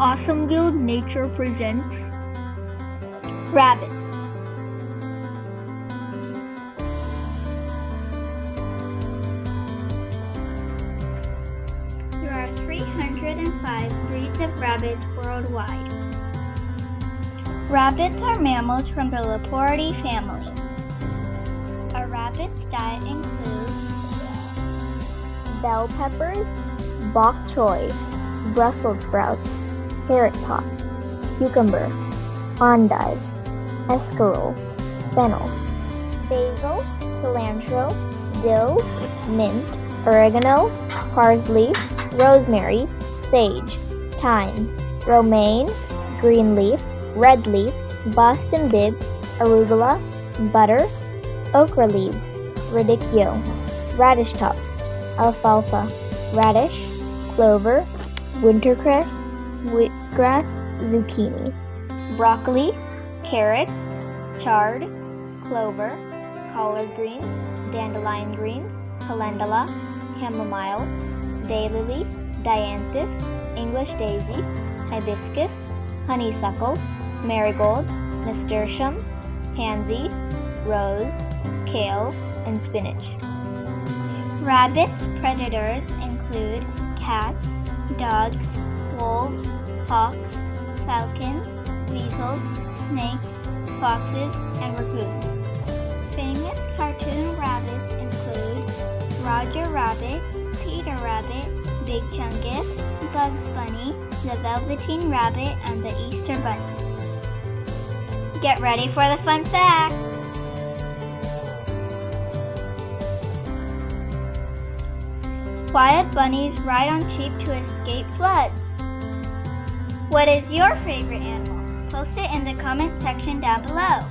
Osum Nature presents Rabbits. There are 305 breeds of rabbits worldwide. Rabbits are mammals from the Leporidae family. A rabbit's diet includes bell peppers, bok choy, Brussels sprouts, carrot tops, cucumber, endive, escarole, fennel, basil, cilantro, dill, mint, oregano, parsley, rosemary, sage, thyme, romaine, green leaf, red leaf, Boston bib, arugula, butter, okra leaves, radicchio, radish tops, alfalfa, radish, clover, wintercress, wheatgrass, zucchini, broccoli, carrots, chard, clover, collard greens, dandelion greens, calendula, chamomile, daylily, dianthus, English daisy, hibiscus, honeysuckle, marigold, nasturtium, pansy, rose, kale, and spinach. Rabbits' predators include cats, dogs, wolves, hawks, falcons, weasels, snakes, foxes, and raccoons. Famous cartoon rabbits include Roger Rabbit, Peter Rabbit, Big Chungus, Bugs Bunny, the Velveteen Rabbit, and the Easter Bunny. Get ready for the fun fact! Wild bunnies ride on sheep to escape floods. What is your favorite animal? Post it in the comment section down below.